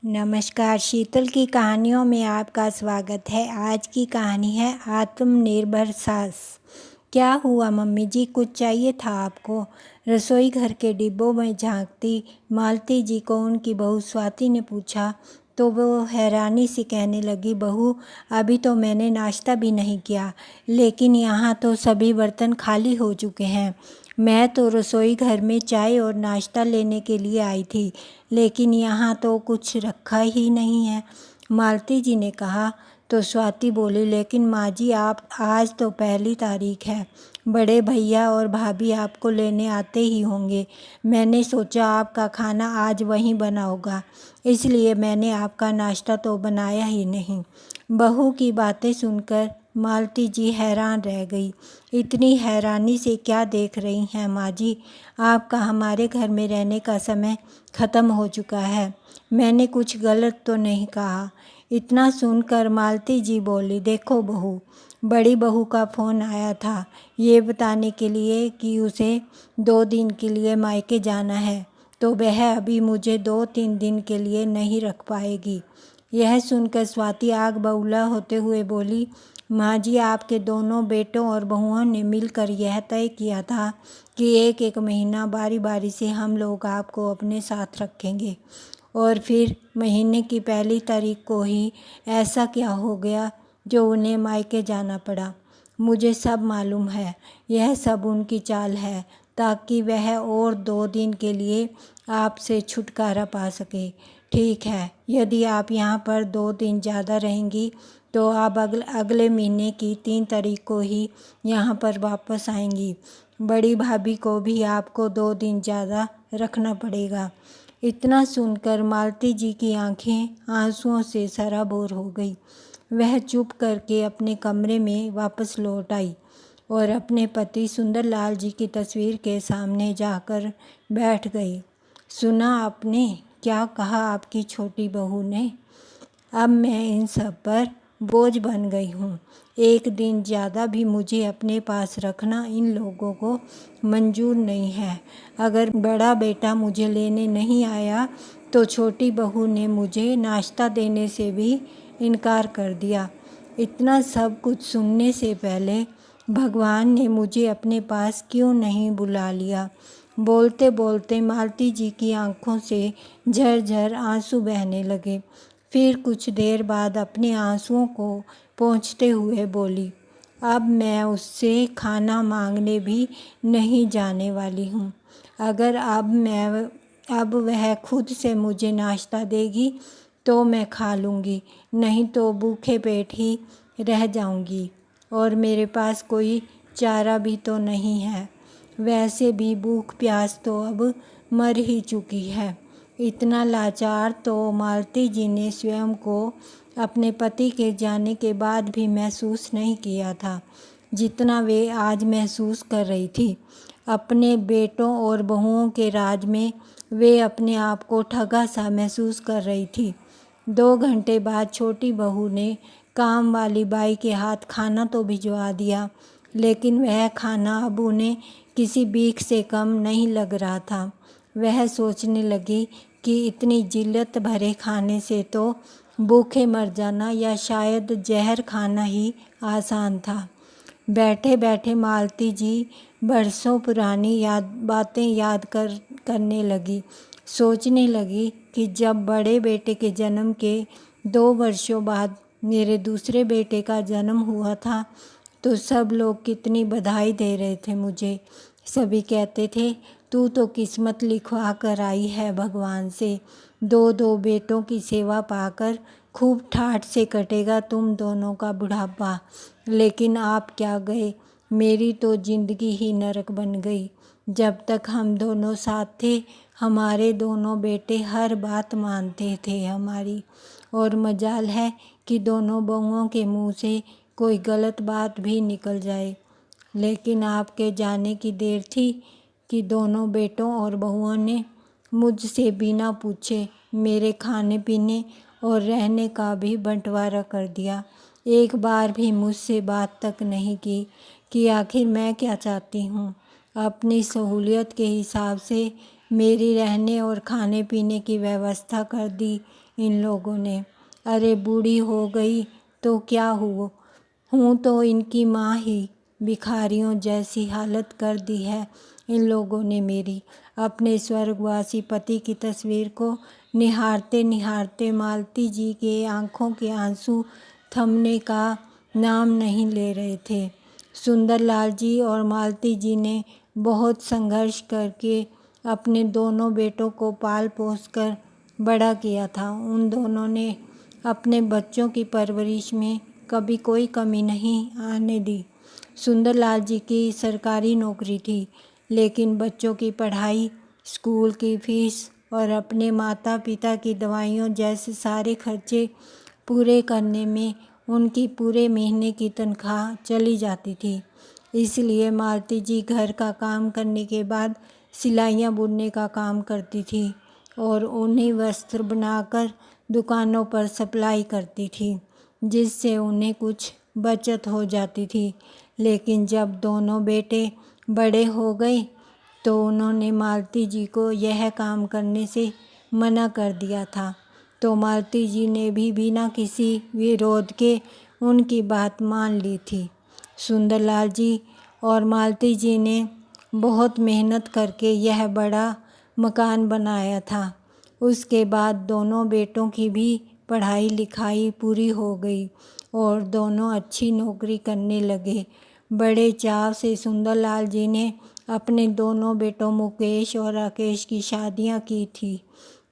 नमस्कार, शीतल की कहानियों में आपका स्वागत है। आज की कहानी है आत्मनिर्भर सास। क्या हुआ मम्मी जी, कुछ चाहिए था आपको? रसोई घर के डिब्बों में झांकती मालती जी को उनकी बहू स्वाति ने पूछा तो वो हैरानी से कहने लगी, बहू अभी तो मैंने नाश्ता भी नहीं किया, लेकिन यहाँ तो सभी बर्तन खाली हो चुके हैं। मैं तो रसोई घर में चाय और नाश्ता लेने के लिए आई थी, लेकिन यहाँ तो कुछ रखा ही नहीं है। मालती जी ने कहा तो स्वाति बोली, लेकिन माँ जी आप आज तो पहली तारीख है, बड़े भैया और भाभी आपको लेने आते ही होंगे। मैंने सोचा आपका खाना आज वहीं बना होगा, इसलिए मैंने आपका नाश्ता तो बनाया ही नहीं। बहू की बातें सुनकर मालती जी हैरान रह गई। इतनी हैरानी से क्या देख रही हैं माँ जी? आपका हमारे घर में रहने का समय ख़त्म हो चुका है। मैंने कुछ गलत तो नहीं कहा? इतना सुनकर मालती जी बोली, देखो बहू, बड़ी बहू का फ़ोन आया था ये बताने के लिए कि उसे 2 दिन के लिए मायके जाना है, तो वह अभी मुझे 2-3 दिन के लिए नहीं रख पाएगी। यह सुनकर स्वाति आग बबूला होते हुए बोली, माँ जी आपके दोनों बेटों और बहुओं ने मिलकर यह तय किया था कि एक एक महीना बारी बारी से हम लोग आपको अपने साथ रखेंगे, और फिर महीने की पहली तारीख को ही ऐसा क्या हो गया जो उन्हें मायके जाना पड़ा। मुझे सब मालूम है, यह सब उनकी चाल है ताकि वह और 2 दिन के लिए आपसे छुटकारा पा सके। ठीक है, यदि आप यहाँ पर 2 दिन ज़्यादा रहेंगी तो आप अगले महीने की 3 तारीख को ही यहाँ पर वापस आएंगी। बड़ी भाभी को भी आपको 2 दिन ज़्यादा रखना पड़ेगा। इतना सुनकर मालती जी की आंखें आंसुओं से सराबोर हो गई। वह चुप करके अपने कमरे में वापस लौट आई और अपने पति सुंदरलाल जी की तस्वीर के सामने जाकर बैठ गई। सुना आपने क्या कहा आपकी छोटी बहू ने? अब मैं इन सब पर बोझ बन गई हूँ। एक दिन ज़्यादा भी मुझे अपने पास रखना इन लोगों को मंजूर नहीं है। अगर बड़ा बेटा मुझे लेने नहीं आया तो छोटी बहू ने मुझे नाश्ता देने से भी इनकार कर दिया। इतना सब कुछ सुनने से पहले भगवान ने मुझे अपने पास क्यों नहीं बुला लिया? बोलते बोलते मालती जी की आंखों से झरझर आंसू बहने लगे। फिर कुछ देर बाद अपने आंसुओं को पोंछते हुए बोली, अब मैं उससे खाना मांगने भी नहीं जाने वाली हूँ। अगर अब वह खुद से मुझे नाश्ता देगी तो मैं खा लूँगी, नहीं तो भूखे पेट ही रह जाऊँगी, और मेरे पास कोई चारा भी तो नहीं है। वैसे भी भूख प्यास तो अब मर ही चुकी है। इतना लाचार तो मालती जी ने स्वयं को अपने पति के जाने के बाद भी महसूस नहीं किया था, जितना वे आज महसूस कर रही थी। अपने बेटों और बहुओं के राज में वे अपने आप को ठगा सा महसूस कर रही थी। 2 घंटे बाद छोटी बहू ने काम वाली बाई के हाथ खाना तो भिजवा दिया, लेकिन वह खाना अब उन्हें किसी भीख से कम नहीं लग रहा था। वह सोचने लगी कि इतनी जिल्लत भरे खाने से तो भूखे मर जाना या शायद जहर खाना ही आसान था। बैठे बैठे मालती जी बरसों पुरानी बातें याद करने लगी। सोचने लगी कि जब बड़े बेटे के जन्म के 2 वर्षों बाद मेरे दूसरे बेटे का जन्म हुआ था तो सब लोग कितनी बधाई दे रहे थे मुझे। सभी कहते थे, तू तो किस्मत लिखवा कर आई है भगवान से। 2-2 बेटों की सेवा पाकर खूब ठाठ से कटेगा तुम दोनों का बुढ़ापा। लेकिन आप क्या गए, मेरी तो ज़िंदगी ही नरक बन गई। जब तक हम दोनों साथ थे हमारे दोनों बेटे हर बात मानते थे हमारी, और मजाल है कि दोनों बहुओं के मुंह से कोई गलत बात भी निकल जाए। लेकिन आपके जाने की देर थी कि दोनों बेटों और बहुओं ने मुझसे बिना पूछे मेरे खाने पीने और रहने का भी बंटवारा कर दिया। एक बार भी मुझसे बात तक नहीं की कि आखिर मैं क्या चाहती हूँ। अपनी सहूलियत के हिसाब से मेरी रहने और खाने पीने की व्यवस्था कर दी इन लोगों ने। अरे बूढ़ी हो गई तो क्या हुआ, हूँ तो इनकी माँ ही। भिखारियों जैसी हालत कर दी है इन लोगों ने मेरी। अपने स्वर्गवासी पति की तस्वीर को निहारते निहारते मालती जी के आंखों के आंसू थमने का नाम नहीं ले रहे थे। सुंदरलाल जी और मालती जी ने बहुत संघर्ष करके अपने दोनों बेटों को पाल पोस कर बड़ा किया था। उन दोनों ने अपने बच्चों की परवरिश में कभी कोई कमी नहीं आने दी। सुंदरलाल जी की सरकारी नौकरी थी, लेकिन बच्चों की पढ़ाई, स्कूल की फीस और अपने माता पिता की दवाइयों जैसे सारे खर्चे पूरे करने में उनकी पूरे महीने की तनख्वाह चली जाती थी। इसलिए मालती जी घर का काम करने के बाद सिलाइयाँ बुनने का काम करती थी और उन्हीं वस्त्र बनाकर दुकानों पर सप्लाई करती थी, जिससे उन्हें कुछ बचत हो जाती थी। लेकिन जब दोनों बेटे बड़े हो गए तो उन्होंने मालती जी को यह काम करने से मना कर दिया था। तो मालती जी ने भी बिना किसी विरोध के उनकी बात मान ली थी। सुंदरलाल जी और मालती जी ने बहुत मेहनत करके यह बड़ा मकान बनाया था। उसके बाद दोनों बेटों की भी पढ़ाई लिखाई पूरी हो गई और दोनों अच्छी नौकरी करने लगे। बड़े चाव से सुंदरलाल जी ने अपने दोनों बेटों मुकेश और राकेश की शादियां की थी।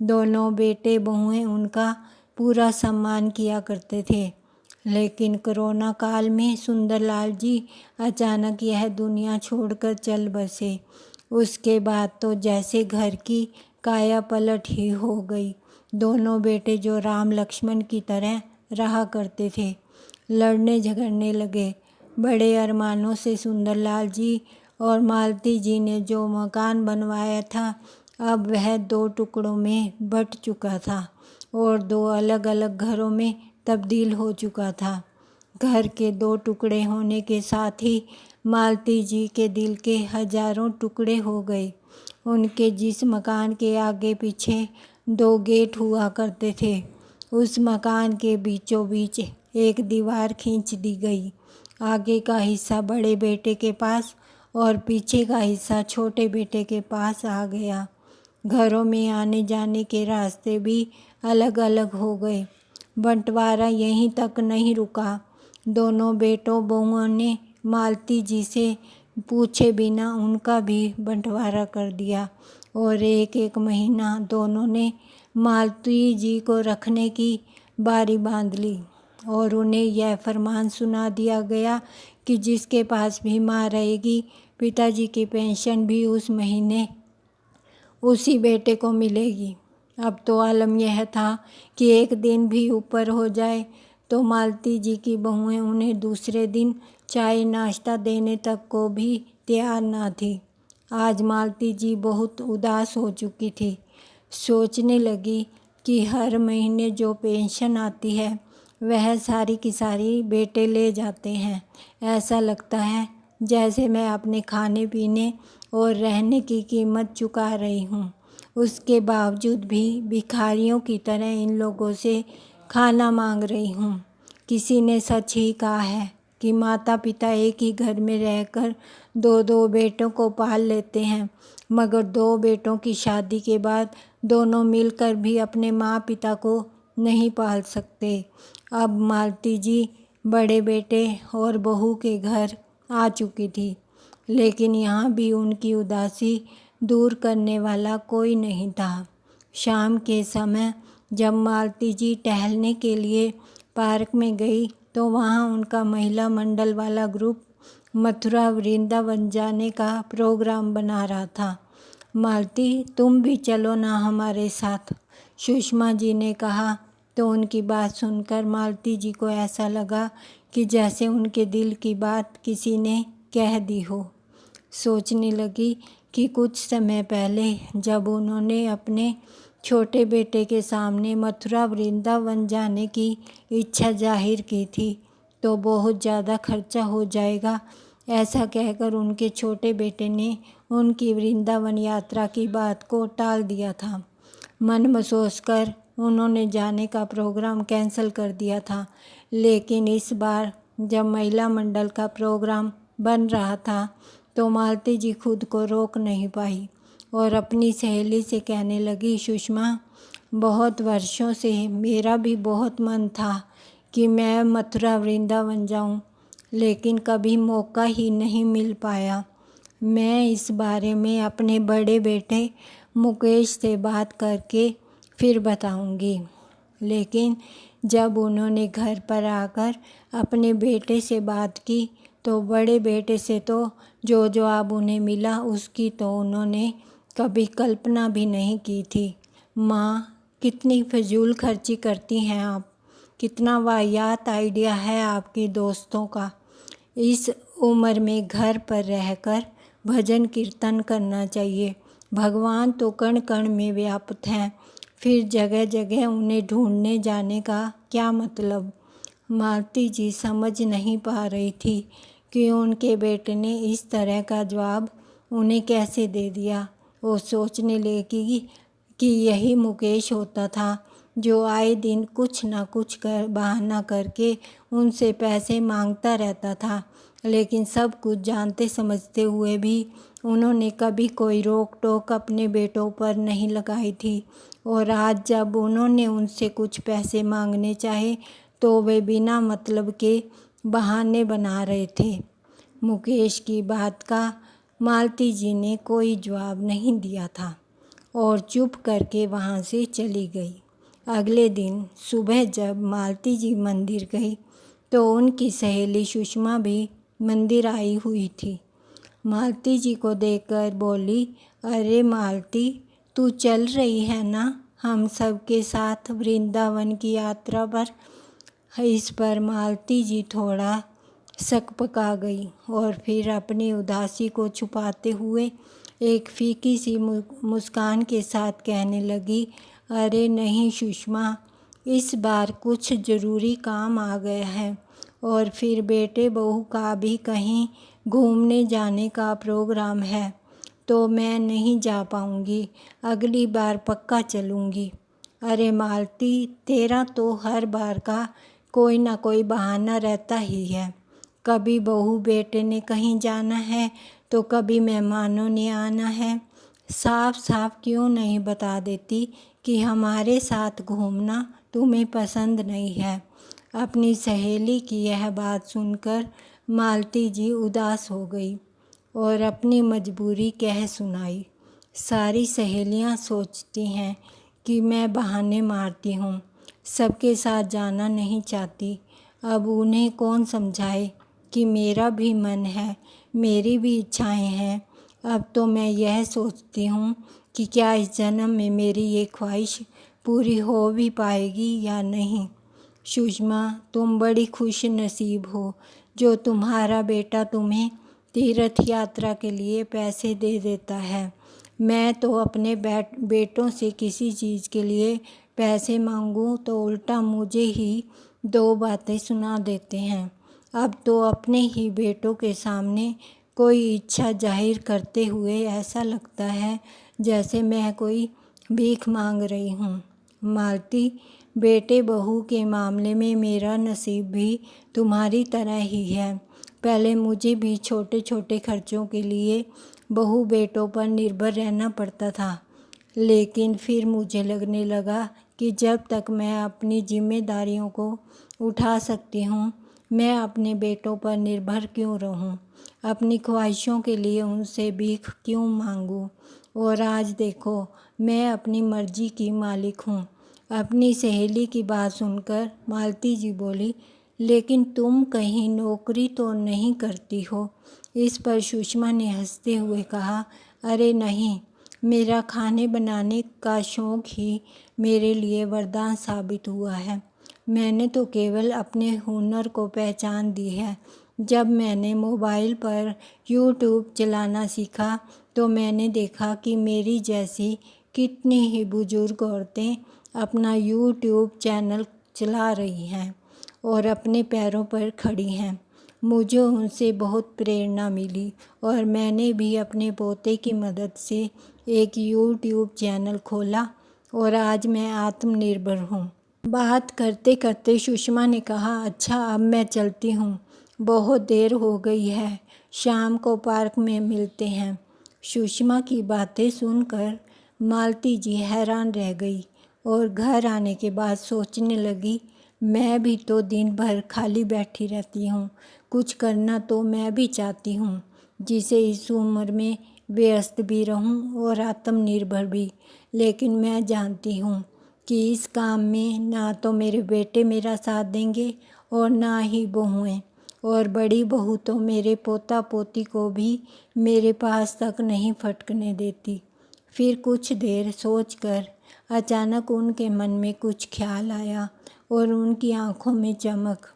दोनों बेटे बहुएं उनका पूरा सम्मान किया करते थे। लेकिन कोरोना काल में सुंदरलाल जी अचानक यह दुनिया छोड़कर चल बसे। उसके बाद तो जैसे घर की काया पलट ही हो गई। दोनों बेटे जो राम लक्ष्मण की तरह रहा करते थे, लड़ने झगड़ने लगे। बड़े अरमानों से सुंदरलाल जी और मालती जी ने जो मकान बनवाया था, अब वह 2 टुकड़ों में बँट चुका था और 2 अलग अलग घरों में तब्दील हो चुका था। घर के 2 टुकड़े होने के साथ ही मालती जी के दिल के हजारों टुकड़े हो गए। उनके जिस मकान के आगे पीछे 2 गेट हुआ करते थे, उस मकान के बीचों बीच एक दीवार खींच दी गई। आगे का हिस्सा बड़े बेटे के पास और पीछे का हिस्सा छोटे बेटे के पास आ गया। घरों में आने जाने के रास्ते भी अलग अलग हो गए। बंटवारा यहीं तक नहीं रुका। दोनों बेटों बहुओं ने मालती जी से पूछे बिना उनका भी बंटवारा कर दिया और एक एक महीना दोनों ने मालती जी को रखने की बारी बांध ली और उन्हें यह फरमान सुना दिया गया कि जिसके पास भी माँ रहेगी, पिताजी की पेंशन भी उस महीने उसी बेटे को मिलेगी। अब तो आलम यह था कि एक दिन भी ऊपर हो जाए तो मालती जी की बहुएं उन्हें दूसरे दिन चाय नाश्ता देने तक को भी तैयार ना थी। आज मालती जी बहुत उदास हो चुकी थी। सोचने लगी कि हर महीने जो पेंशन आती है वह सारी की सारी बेटे ले जाते हैं। ऐसा लगता है जैसे मैं अपने खाने पीने और रहने की कीमत चुका रही हूँ। उसके बावजूद भी भिखारियों की तरह इन लोगों से खाना मांग रही हूँ। किसी ने सच ही कहा है कि माता पिता एक ही घर में रहकर 2-2 बेटों को पाल लेते हैं, मगर 2 बेटों की शादी के बाद दोनों मिलकर भी अपने माँ पिता को नहीं पाल सकते। अब मालती जी बड़े बेटे और बहू के घर आ चुकी थी, लेकिन यहाँ भी उनकी उदासी दूर करने वाला कोई नहीं था। शाम के समय जब मालती जी टहलने के लिए पार्क में गई तो वहाँ उनका महिला मंडल वाला ग्रुप मथुरा वृंदावन जाने का प्रोग्राम बना रहा था। मालती, तुम भी चलो ना हमारे साथ, सुषमा जी ने कहा। तो उनकी बात सुनकर मालती जी को ऐसा लगा कि जैसे उनके दिल की बात किसी ने कह दी हो। सोचने लगी कि कुछ समय पहले जब उन्होंने अपने छोटे बेटे के सामने मथुरा वृंदावन जाने की इच्छा जाहिर की थी तो बहुत ज़्यादा खर्चा हो जाएगा, ऐसा कहकर उनके छोटे बेटे ने उनकी वृंदावन यात्रा की बात को टाल दिया था। मन में सोचकर उन्होंने जाने का प्रोग्राम कैंसिल कर दिया था। लेकिन इस बार जब महिला मंडल का प्रोग्राम बन रहा था तो मालती जी खुद को रोक नहीं पाई और अपनी सहेली से कहने लगी, सुषमा, बहुत वर्षों से मेरा भी बहुत मन था कि मैं मथुरा वृंदावन जाऊं, लेकिन कभी मौका ही नहीं मिल पाया। मैं इस बारे में अपने बड़े बेटे मुकेश से बात करके फिर बताऊंगी। लेकिन जब उन्होंने घर पर आकर अपने बेटे से बात की तो बड़े बेटे से तो जो जवाब उन्हें मिला उसकी तो उन्होंने कभी कल्पना भी नहीं की थी। माँ, कितनी फजूल खर्ची करती हैं आप, कितना वाहियात आइडिया है आपके दोस्तों का। इस उम्र में घर पर रहकर भजन कीर्तन करना चाहिए। भगवान तो कण कण में व्याप्त हैं, फिर जगह जगह उन्हें ढूंढने जाने का क्या मतलब। मालती जी समझ नहीं पा रही थी कि उनके बेटे ने इस तरह का जवाब उन्हें कैसे दे दिया। वो सोचने लगी कि यही मुकेश होता था जो आए दिन कुछ ना कुछ बहाना करके उनसे पैसे मांगता रहता था। लेकिन सब कुछ जानते समझते हुए भी उन्होंने कभी कोई रोक टोक अपने बेटों पर नहीं लगाई थी। और आज जब उन्होंने उनसे कुछ पैसे मांगने चाहे तो वे बिना मतलब के बहाने बना रहे थे। मुकेश की बात का मालती जी ने कोई जवाब नहीं दिया था और चुप करके वहाँ से चली गई। अगले दिन सुबह जब मालती जी मंदिर गई तो उनकी सहेली सुषमा भी मंदिर आई हुई थी। मालती जी को देखकर बोली, अरे मालती, तू चल रही है ना हम सब के साथ वृंदावन की यात्रा पर। इस पर मालती जी थोड़ा सकपका गई और फिर अपनी उदासी को छुपाते हुए एक फीकी सी मुस्कान के साथ कहने लगी, अरे नहीं सुषमा, इस बार कुछ ज़रूरी काम आ गया है और फिर बेटे बहू का भी कहीं घूमने जाने का प्रोग्राम है तो मैं नहीं जा पाऊँगी। अगली बार पक्का चलूँगी। अरे मालती, तेरा तो हर बार का कोई ना कोई बहाना रहता ही है। कभी बहू बेटे ने कहीं जाना है तो कभी मेहमानों ने आना है। साफ साफ क्यों नहीं बता देती कि हमारे साथ घूमना तुम्हें पसंद नहीं है। अपनी सहेली की यह बात सुनकर मालती जी उदास हो गई और अपनी मजबूरी कह सुनाई। सारी सहेलियां सोचती हैं कि मैं बहाने मारती हूँ, सबके साथ जाना नहीं चाहती। अब उन्हें कौन समझाए कि मेरा भी मन है, मेरी भी इच्छाएं हैं। अब तो मैं यह सोचती हूँ कि क्या इस जन्म में मेरी ये ख्वाहिश पूरी हो भी पाएगी या नहीं। सुषमा, तुम बड़ी खुश नसीब हो जो तुम्हारा बेटा तुम्हें तीर्थ यात्रा के लिए पैसे दे देता है। मैं तो अपने बेटों से किसी चीज़ के लिए पैसे मांगूं तो उल्टा मुझे ही दो बातें सुना देते हैं। अब तो अपने ही बेटों के सामने कोई इच्छा जाहिर करते हुए ऐसा लगता है जैसे मैं कोई भीख मांग रही हूँ। मालती, बेटे बहू के मामले में मेरा नसीब भी तुम्हारी तरह ही है। पहले मुझे भी छोटे छोटे खर्चों के लिए बहू बेटों पर निर्भर रहना पड़ता था, लेकिन फिर मुझे लगने लगा कि जब तक मैं अपनी जिम्मेदारियों को उठा सकती हूँ, मैं अपने बेटों पर निर्भर क्यों रहूँ, अपनी ख्वाहिशों के लिए उनसे भीख क्यों मांगूँ। और आज देखो, मैं अपनी मर्जी की मालिक हूँ। अपनी सहेली की बात सुनकर मालती जी बोली, लेकिन तुम कहीं नौकरी तो नहीं करती हो। इस पर सुषमा ने हंसते हुए कहा, अरे नहीं, मेरा खाने बनाने का शौक़ ही मेरे लिए वरदान साबित हुआ है। मैंने तो केवल अपने हुनर को पहचान दी है। जब मैंने मोबाइल पर YouTube चलाना सीखा तो मैंने देखा कि मेरी जैसी कितनी ही बुजुर्ग औरतें अपना YouTube चैनल चला रही हैं और अपने पैरों पर खड़ी हैं। मुझे उनसे बहुत प्रेरणा मिली और मैंने भी अपने पोते की मदद से एक यूट्यूब चैनल खोला और आज मैं आत्मनिर्भर हूँ। बात करते करते सुषमा ने कहा, अच्छा अब मैं चलती हूँ, बहुत देर हो गई है, शाम को पार्क में मिलते हैं। सुषमा की बातें सुनकर मालती जी हैरान रह गई और घर आने के बाद सोचने लगी, मैं भी तो दिन भर खाली बैठी रहती हूँ, कुछ करना तो मैं भी चाहती हूँ, जिसे इस उम्र में व्यस्त भी रहूँ और आत्मनिर्भर भी। लेकिन मैं जानती हूँ कि इस काम में ना तो मेरे बेटे मेरा साथ देंगे और ना ही बहुएं, और बड़ी बहू तो मेरे पोता पोती को भी मेरे पास तक नहीं फटकने देती। फिर कुछ देर सोचकर अचानक उनके मन में कुछ ख्याल आया और उनकी आंखों में चमक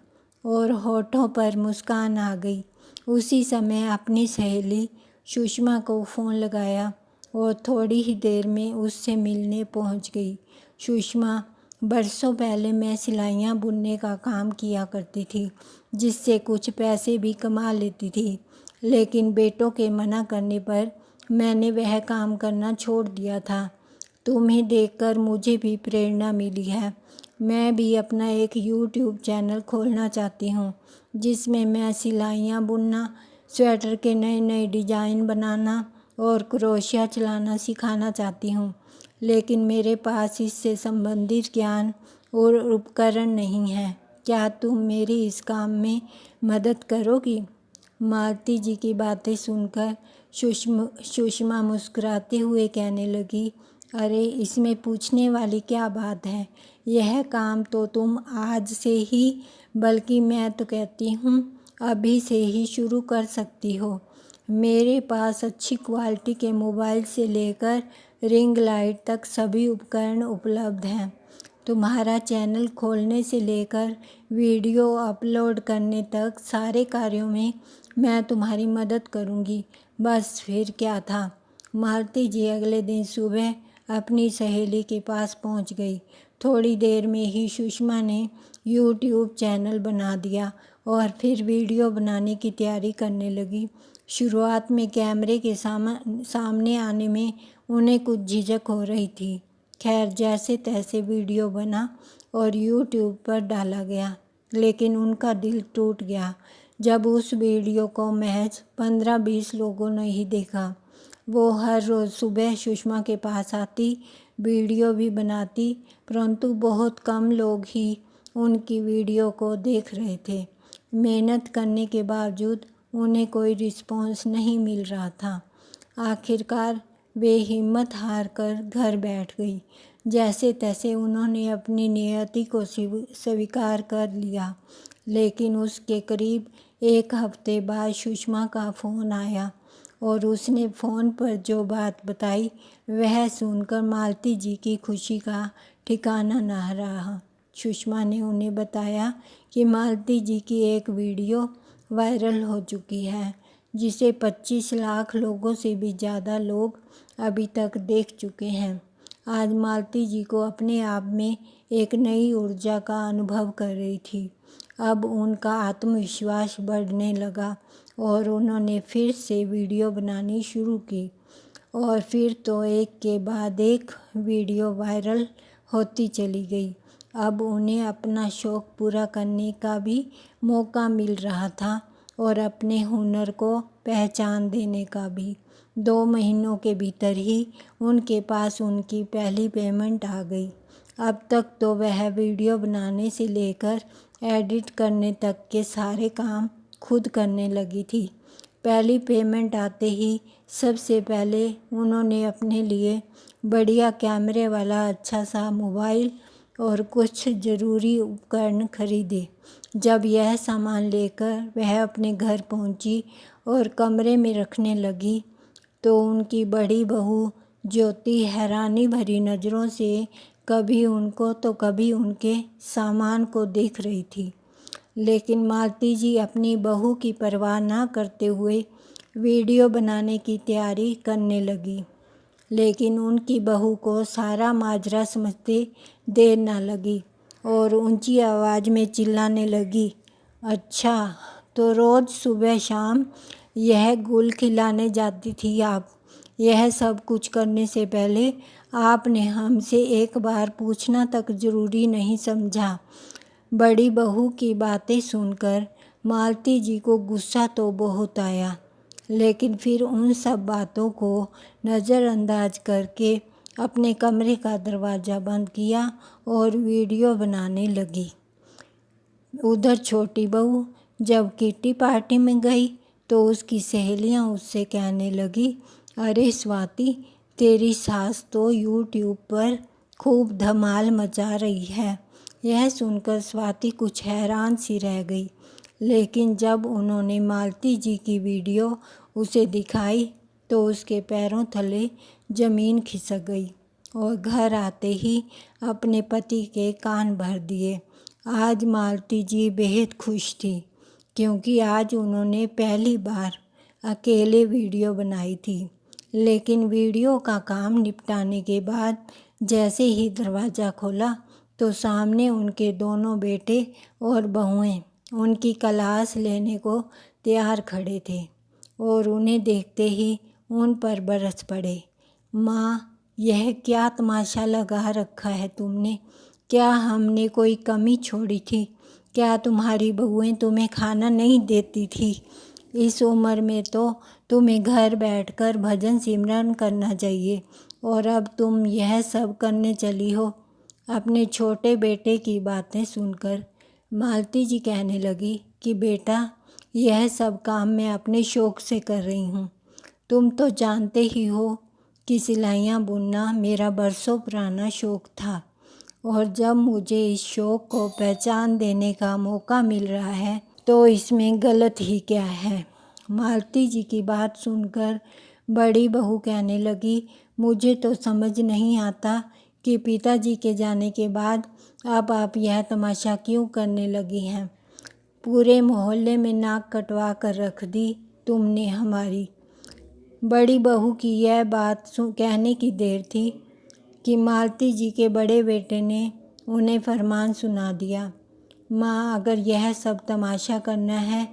और होठों पर मुस्कान आ गई। उसी समय अपनी सहेली सुषमा को फ़ोन लगाया और थोड़ी ही देर में उससे मिलने पहुंच गई। सुषमा, बरसों पहले मैं सिलाइयाँ बुनने का काम किया करती थी, जिससे कुछ पैसे भी कमा लेती थी, लेकिन बेटों के मना करने पर मैंने वह काम करना छोड़ दिया था। तुम्हें देखकर मुझे भी प्रेरणा मिली है। मैं भी अपना एक यूट्यूब चैनल खोलना चाहती हूँ, जिसमें मैं सिलाइयाँ बुनना, स्वेटर के नए नए डिज़ाइन बनाना और क्रोशिया चलाना सिखाना चाहती हूँ, लेकिन मेरे पास इससे संबंधित ज्ञान और उपकरण नहीं है। क्या तुम मेरी इस काम में मदद करोगी? मालती जी की बातें सुनकर सुषमा मुस्कुराते हुए कहने लगी, अरे इसमें पूछने वाली क्या बात है, यह काम तो तुम आज से ही, बल्कि मैं तो कहती हूँ अभी से ही शुरू कर सकती हो। मेरे पास अच्छी क्वालिटी के मोबाइल से लेकर रिंग लाइट तक सभी उपकरण उपलब्ध हैं। तुम्हारा चैनल खोलने से लेकर वीडियो अपलोड करने तक सारे कार्यों में मैं तुम्हारी मदद करूँगी। बस फिर क्या था। मालती जी अगले दिन सुबह अपनी सहेली के पास पहुंच गई। थोड़ी देर में ही सुषमा ने यूट्यूब चैनल बना दिया और फिर वीडियो बनाने की तैयारी करने लगी। शुरुआत में कैमरे के सामने आने में उन्हें कुछ झिझक हो रही थी। खैर, जैसे तैसे वीडियो बना और यूट्यूब पर डाला गया, लेकिन उनका दिल टूट गया जब उस वीडियो को महज 15-20 लोगों ने ही देखा। वो हर रोज़ सुबह सुषमा के पास आती, वीडियो भी बनाती, परंतु बहुत कम लोग ही उनकी वीडियो को देख रहे थे। मेहनत करने के बावजूद उन्हें कोई रिस्पॉन्स नहीं मिल रहा था। आखिरकार वे हिम्मत हार कर घर बैठ गई। जैसे तैसे उन्होंने अपनी नियति को स्वीकार कर लिया, लेकिन उसके करीब एक हफ्ते बाद सुषमा का फ़ोन आया और उसने फ़ोन पर जो बात बताई वह सुनकर मालती जी की खुशी का ठिकाना न रहा। सुषमा ने उन्हें बताया कि मालती जी की एक वीडियो वायरल हो चुकी है, जिसे 25 लाख लोगों से भी ज़्यादा लोग अभी तक देख चुके हैं। आज मालती जी को अपने आप में एक नई ऊर्जा का अनुभव कर रही थी। अब उनका आत्मविश्वास बढ़ने लगा और उन्होंने फिर से वीडियो बनानी शुरू की और फिर तो एक के बाद एक वीडियो वायरल होती चली गई। अब उन्हें अपना शौक़ पूरा करने का भी मौका मिल रहा था और अपने हुनर को पहचान देने का भी। 2 महीनों के भीतर ही उनके पास उनकी पहली पेमेंट आ गई। अब तक तो वह वीडियो बनाने से लेकर एडिट करने तक के सारे काम खुद करने लगी थी। पहली पेमेंट आते ही सबसे पहले उन्होंने अपने लिए बढ़िया कैमरे वाला अच्छा सा मोबाइल और कुछ ज़रूरी उपकरण खरीदे। जब यह सामान लेकर वह अपने घर पहुंची और कमरे में रखने लगी, तो उनकी बड़ी बहू ज्योति हैरानी भरी नज़रों से कभी उनको तो कभी उनके सामान को देख रही थी। लेकिन मालती जी अपनी बहू की परवाह न करते हुए वीडियो बनाने की तैयारी करने लगी। लेकिन उनकी बहू को सारा माजरा समझते देर न लगी और ऊंची आवाज़ में चिल्लाने लगी, अच्छा तो रोज़ सुबह शाम यह गुल खिलाने जाती थी आप। यह सब कुछ करने से पहले आपने हमसे एक बार पूछना तक ज़रूरी नहीं समझा। बड़ी बहू की बातें सुनकर मालती जी को गुस्सा तो बहुत आया, लेकिन फिर उन सब बातों को नज़रअंदाज करके अपने कमरे का दरवाज़ा बंद किया और वीडियो बनाने लगी। उधर छोटी बहू जब किट्टी पार्टी में गई तो उसकी सहेलियां उससे कहने लगी, अरे स्वाति, तेरी सास तो यूट्यूब पर खूब धमाल मचा रही है। यह सुनकर स्वाति कुछ हैरान सी रह गई, लेकिन जब उन्होंने मालती जी की वीडियो उसे दिखाई तो उसके पैरों तले ज़मीन खिसक गई और घर आते ही अपने पति के कान भर दिए। आज मालती जी बेहद खुश थी, क्योंकि आज उन्होंने पहली बार अकेले वीडियो बनाई थी। लेकिन वीडियो का काम निपटाने के बाद जैसे ही दरवाज़ा खोला तो सामने उनके दोनों बेटे और बहुएं उनकी क्लास लेने को तैयार खड़े थे और उन्हें देखते ही उन पर बरस पड़े। माँ, यह क्या तमाशा लगा रखा है तुमने? क्या हमने कोई कमी छोड़ी थी? क्या तुम्हारी बहुएं तुम्हें खाना नहीं देती थी? इस उम्र में तो तुम्हें घर बैठकर भजन सिमरन करना चाहिए, और अब तुम यह सब करने चली हो। अपने छोटे बेटे की बातें सुनकर मालती जी कहने लगी कि बेटा, यह सब काम मैं अपने शौक़ से कर रही हूँ। तुम तो जानते ही हो कि सिलाइयाँ बुनना मेरा बरसों पुराना शौक़ था, और जब मुझे इस शौक़ को पहचान देने का मौका मिल रहा है तो इसमें गलत ही क्या है। मालती जी की बात सुनकर बड़ी बहू कहने लगी, मुझे तो समझ नहीं आता कि पिताजी के जाने के बाद अब आप यह तमाशा क्यों करने लगी हैं। पूरे मोहल्ले में नाक कटवा कर रख दी तुमने हमारी। बड़ी बहू की यह बात कहने की देर थी कि मालती जी के बड़े बेटे ने उन्हें फरमान सुना दिया, माँ, अगर यह सब तमाशा करना है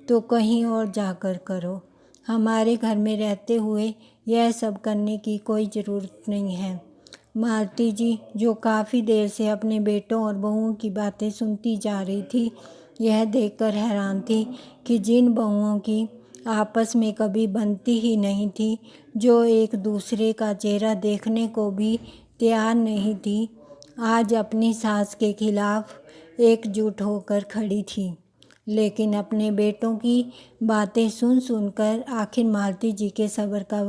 तो कहीं और जाकर करो। हमारे घर में रहते हुए यह सब करने की कोई ज़रूरत नहीं है। मालती जी, जो काफ़ी देर से अपने बेटों और बहुओं की बातें सुनती जा रही थी, यह देखकर हैरान थी कि जिन बहुओं की आपस में कभी बनती ही नहीं थी, जो एक दूसरे का चेहरा देखने को भी तैयार नहीं थी, आज अपनी सास के खिलाफ एकजुट होकर खड़ी थी। लेकिन अपने बेटों की बातें सुन सुनकर आखिर मालती जी के सब्र का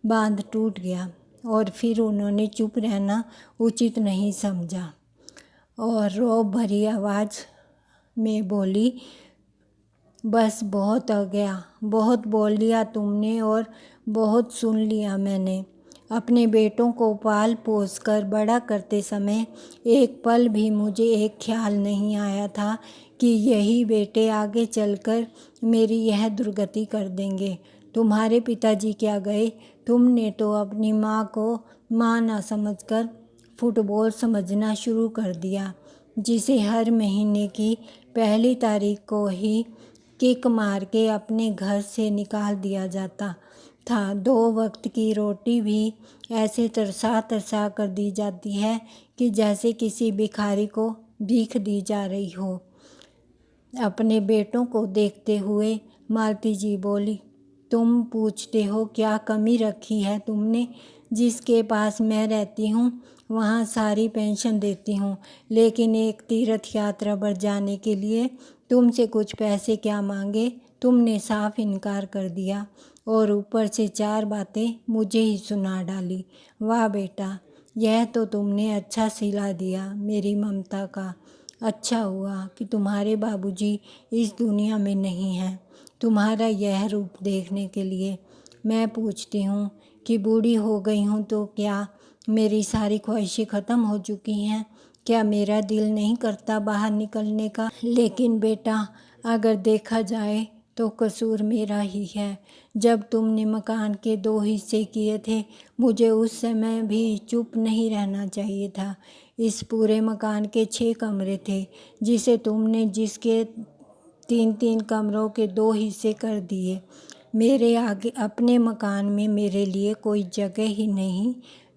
बांध टूट गया और फिर उन्होंने चुप रहना उचित नहीं समझा और रौब भरी आवाज़ में बोली, बस बहुत हो गया, बहुत बोल लिया तुमने और बहुत सुन लिया मैंने। अपने बेटों को पाल पोस कर बड़ा करते समय एक पल भी मुझे एक ख्याल नहीं आया था कि यही बेटे आगे चलकर मेरी यह दुर्गति कर देंगे। तुम्हारे पिताजी क्या गए, तुमने तो अपनी माँ को माँ ना समझकर फुटबॉल समझना शुरू कर दिया, जिसे हर महीने की पहली तारीख को ही किक मार के अपने घर से निकाल दिया जाता था। 2 वक्त की रोटी भी ऐसे तरसा तरसा कर दी जाती है कि जैसे किसी भिखारी को भीख दी जा रही हो। अपने बेटों को देखते हुए मालती जी बोली, तुम पूछते हो क्या कमी रखी है तुमने? जिसके पास मैं रहती हूँ वहाँ सारी पेंशन देती हूँ, लेकिन एक तीर्थ यात्रा पर जाने के लिए तुमसे कुछ पैसे क्या मांगे, तुमने साफ इनकार कर दिया और ऊपर से 4 बातें मुझे ही सुना डाली। वाह बेटा, यह तो तुमने अच्छा सिला दिया मेरी ममता का। अच्छा हुआ कि तुम्हारे बाबूजी इस दुनिया में नहीं हैं तुम्हारा यह रूप देखने के लिए। मैं पूछती हूँ कि बूढ़ी हो गई हूँ तो क्या मेरी सारी ख्वाहिशें ख़त्म हो चुकी हैं? क्या मेरा दिल नहीं करता बाहर निकलने का? लेकिन बेटा, अगर देखा जाए तो कसूर मेरा ही है। जब तुमने मकान के 2 हिस्से किए थे, मुझे उस समय भी चुप नहीं रहना चाहिए था। इस पूरे मकान के 6 कमरे थे, जिसे तुमने जिसके 3-3 कमरों के 2 हिस्से कर दिए। मेरे आगे अपने मकान में मेरे लिए कोई जगह ही नहीं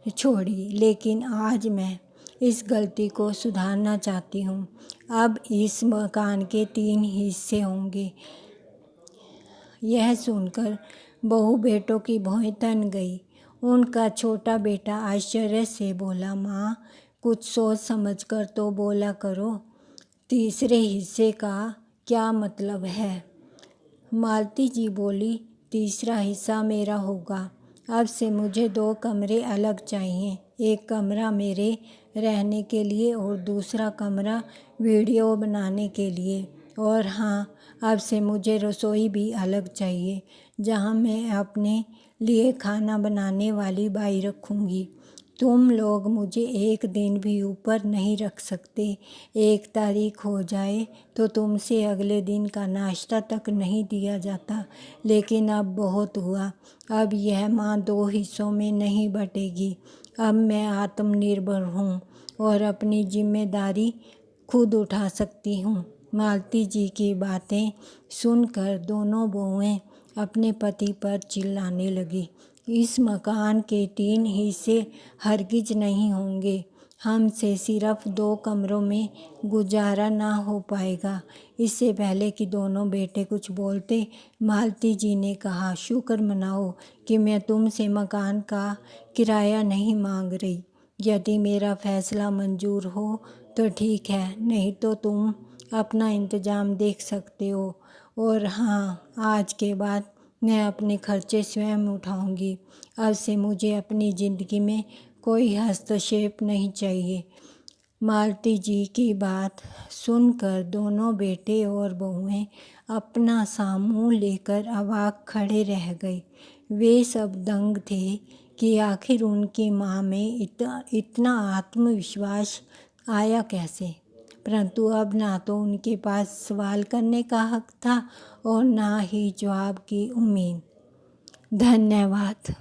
छोड़ी। लेकिन आज मैं इस गलती को सुधारना चाहती हूँ। अब इस मकान के 3 हिस्से होंगे। यह सुनकर बहू बेटों की भौहें तन गई। उनका छोटा बेटा आश्चर्य से बोला, माँ, कुछ सोच समझ कर तो बोला करो, तीसरे हिस्से का क्या मतलब है? मालती जी बोली, तीसरा हिस्सा मेरा होगा। अब से मुझे 2 कमरे अलग चाहिए। एक कमरा मेरे रहने के लिए और दूसरा कमरा वीडियो बनाने के लिए। और हाँ, अब से मुझे रसोई भी अलग चाहिए, जहाँ मैं अपने लिए खाना बनाने वाली बाई रखूँगी। तुम लोग मुझे एक दिन भी ऊपर नहीं रख सकते। 1 तारीख हो जाए तो तुमसे अगले दिन का नाश्ता तक नहीं दिया जाता। लेकिन अब बहुत हुआ। अब यह माँ 2 हिस्सों में नहीं बटेगी। अब मैं आत्मनिर्भर हूँ और अपनी जिम्मेदारी खुद उठा सकती हूँ। मालती जी की बातें सुनकर दोनों बहुएं अपने पति पर चिल्लाने लगी। इस मकान के 3 हिस्से हरगिज नहीं होंगे। हमसे सिर्फ 2 कमरों में गुजारा ना हो पाएगा। इससे पहले कि दोनों बेटे कुछ बोलते, मालती जी ने कहा, शुक्र मनाओ कि मैं तुमसे मकान का किराया नहीं मांग रही। यदि मेरा फैसला मंजूर हो तो ठीक है, नहीं तो तुम अपना इंतज़ाम देख सकते हो। और हाँ, आज के बाद मैं अपने खर्चे स्वयं उठाऊंगी। अब से मुझे अपनी ज़िंदगी में कोई हस्तक्षेप नहीं चाहिए। मालती जी की बात सुनकर दोनों बेटे और बहुएं अपना सामूह लेकर अवाक खड़े रह गए। वे सब दंग थे कि आखिर उनकी माँ में इतना आत्मविश्वास आया कैसे। परंतु अब ना तो उनके पास सवाल करने का हक था और ना ही जवाब की उम्मीद। धन्यवाद।